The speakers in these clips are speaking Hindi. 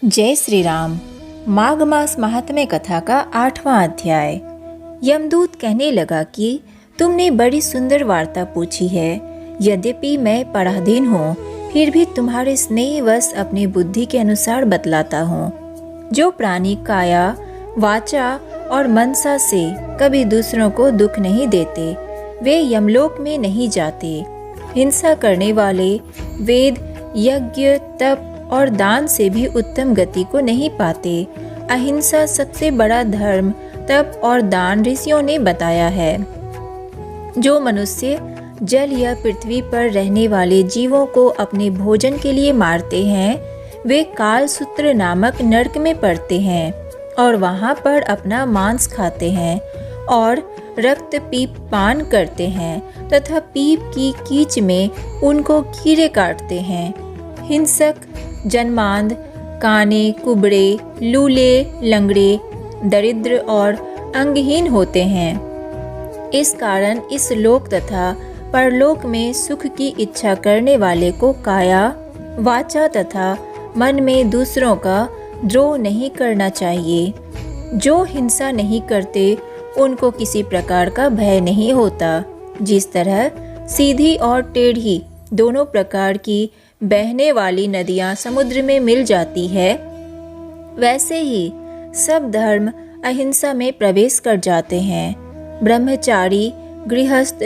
जय श्री राम। माघ मास महात्म्य कथा का 8वां अध्याय। यमदूत कहने लगा कि तुमने बड़ी सुंदर वार्ता पूछी है। यद्यपि मैं पराधीन हूँ, फिर भी तुम्हारे स्नेहवश अपनी बुद्धि के अनुसार बतलाता हूँ। जो प्राणी काया, वाचा और मनसा से कभी दूसरों को दुख नहीं देते, वे यमलोक में नहीं जाते। हिंसा करने वाले वेद, यज्ञ, तप और दान से भी उत्तम गति को नहीं पाते। अहिंसा सबसे बड़ा धर्म, तप और दान ऋषियों ने बताया है। जो मनुष्य जल या पृथ्वी पर रहने वाले जीवों को अपने भोजन के लिए मारते हैं, वे कालसूत्र नामक नरक में पड़ते हैं और वहां पर अपना मांस खाते हैं और रक्त पीप पान करते हैं तथा पीप की कीच में उनको कीड़े काटते हैं। हिंसक जन्मांध, काने, कुबड़े, लूले, लंगड़े, दरिद्र और अंगहीन होते हैं। इस कारण इस लोक तथा परलोक में सुख की इच्छा करने वाले को काया, वाचा तथा मन में दूसरों का द्रोह नहीं करना चाहिए। जो हिंसा नहीं करते, उनको किसी प्रकार का भय नहीं होता। जिस तरह सीधी और टेढ़ी दोनों प्रकार की बहने वाली नदियां समुद्र में मिल जाती है, वैसे ही सब धर्म अहिंसा में प्रवेश कर जाते हैं। ब्रह्मचारी, गृहस्थ,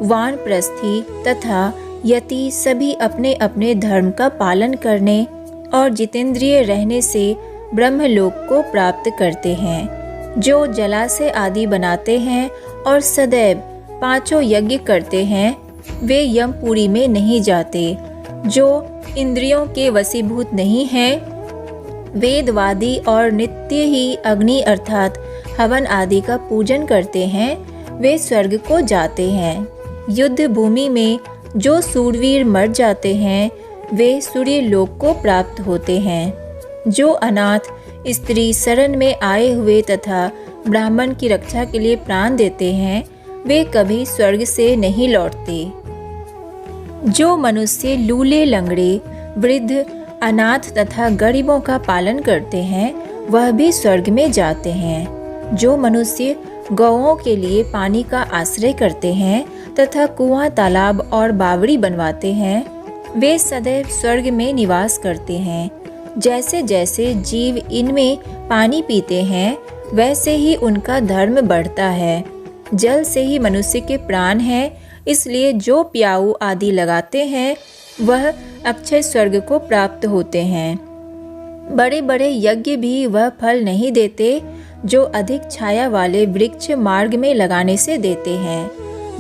वानप्रस्थी तथा यति सभी अपने अपने धर्म का पालन करने और जितेंद्रिय रहने से ब्रह्मलोक को प्राप्त करते हैं। जो जलाशय आदि बनाते हैं और सदैव 5 यज्ञ करते हैं, वे यमपुरी में नहीं जाते। जो इंद्रियों के वशीभूत नहीं हैं, वेदवादी और नित्य ही अग्नि अर्थात हवन आदि का पूजन करते हैं, वे स्वर्ग को जाते हैं। युद्ध भूमि में जो सूरवीर मर जाते हैं, वे सूर्य लोक को प्राप्त होते हैं। जो अनाथ स्त्री शरण में आए हुए तथा ब्राह्मण की रक्षा के लिए प्राण देते हैं, वे कभी स्वर्ग से नहीं लौटते। जो मनुष्य लूले, लंगड़े, वृद्ध, अनाथ तथा गरीबों का पालन करते हैं, वह भी स्वर्ग में जाते हैं। जो मनुष्य गौओं के लिए पानी का आश्रय करते हैं तथा कुआं, तालाब और बावड़ी बनवाते हैं, वे सदैव स्वर्ग में निवास करते हैं। जैसे जैसे जीव इनमें पानी पीते हैं, वैसे ही उनका धर्म बढ़ता है। जल से ही मनुष्य के प्राण हैं, इसलिए जो प्याऊ आदि लगाते हैं, वह अक्षय स्वर्ग को प्राप्त होते हैं। बड़े बड़े यज्ञ भी वह फल नहीं देते जो अधिक छाया वाले वृक्ष मार्ग में लगाने से देते हैं।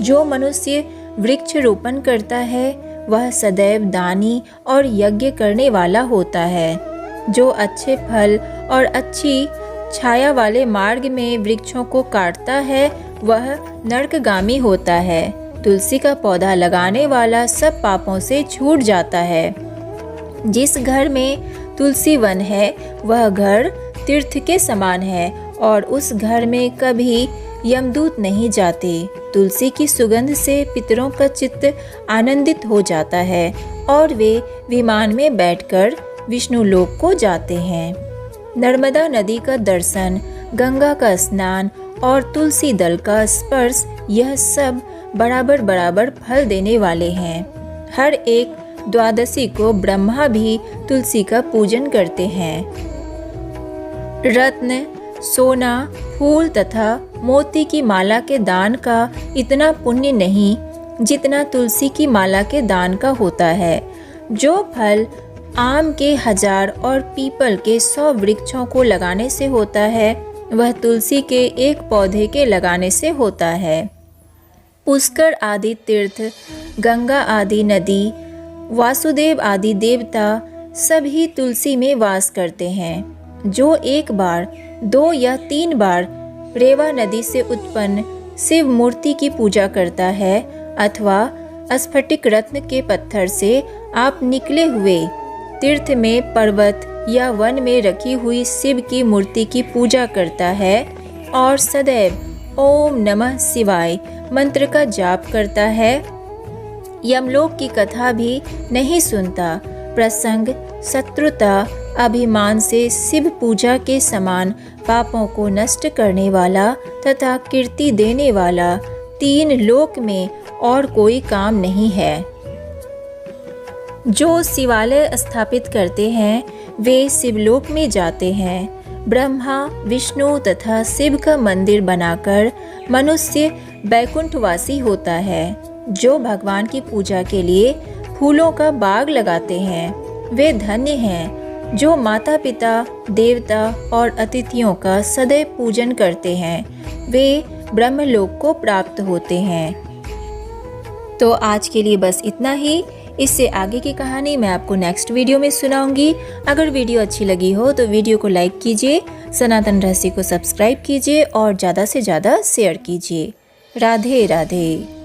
जो मनुष्य वृक्ष रोपण करता है, वह सदैव दानी और यज्ञ करने वाला होता है। जो अच्छे फल और अच्छी छाया वाले मार्ग में वृक्षों को काटता है, वह नरकगामी होता है। तुलसी का पौधा लगाने वाला सब पापों से छूट जाता है। जिस घर में तुलसी वन है, वह घर तीर्थ के समान है और उस घर में कभी यमदूत नहीं जाते। तुलसी की सुगंध से पितरों का चित्त आनंदित हो जाता है और वे विमान में बैठकर विष्णु लोक को जाते हैं। नर्मदा नदी का दर्शन, गंगा का स्नान और तुलसी दल का स्पर्श, यह सब बराबर बराबर फल देने वाले हैं। हर एक द्वादशी को ब्रह्मा भी तुलसी का पूजन करते हैं। रत्न, सोना, फूल तथा मोती की माला के दान का इतना पुण्य नहीं जितना तुलसी की माला के दान का होता है। जो फल आम के 1000 और पीपल के 100 वृक्षों को लगाने से होता है, वह तुलसी के एक पौधे के लगाने से होता है। पुष्कर आदि तीर्थ, गंगा आदि नदी, वासुदेव आदि देवता सभी तुलसी में वास करते हैं। जो एक बार, 2 या 3 बार रेवा नदी से उत्पन्न शिव मूर्ति की पूजा करता है अथवा स्फटिक रत्न के पत्थर से आप निकले हुए तीर्थ में, पर्वत या वन में रखी हुई शिव की मूर्ति की पूजा करता है और सदैव ओम नमः शिवाय मंत्र का जाप करता है, यमलोक की कथा भी नहीं सुनता, प्रसंग, शत्रुता, अभिमान से शिव पूजा के समान पापों को नष्ट करने वाला तथा कीर्ति देने वाला 3 लोक में और कोई काम नहीं है। जो शिवालय स्थापित करते हैं वे शिवलोक में जाते हैं। ब्रह्मा, विष्णु तथा शिव का मंदिर बनाकर मनुष्य बैकुंठवासी होता है। जो भगवान की पूजा के लिए फूलों का बाग लगाते हैं वे धन्य हैं। जो माता पिता, देवता और अतिथियों का सदैव पूजन करते हैं वे ब्रह्मलोक को प्राप्त होते हैं। तो आज के लिए बस इतना ही। इससे आगे की कहानी मैं आपको नेक्स्ट वीडियो में सुनाऊंगी। अगर वीडियो अच्छी लगी हो तो वीडियो को लाइक कीजिए, सनातन रहस्य को सब्सक्राइब कीजिए और ज़्यादा से ज़्यादा शेयर कीजिए। राधे राधे।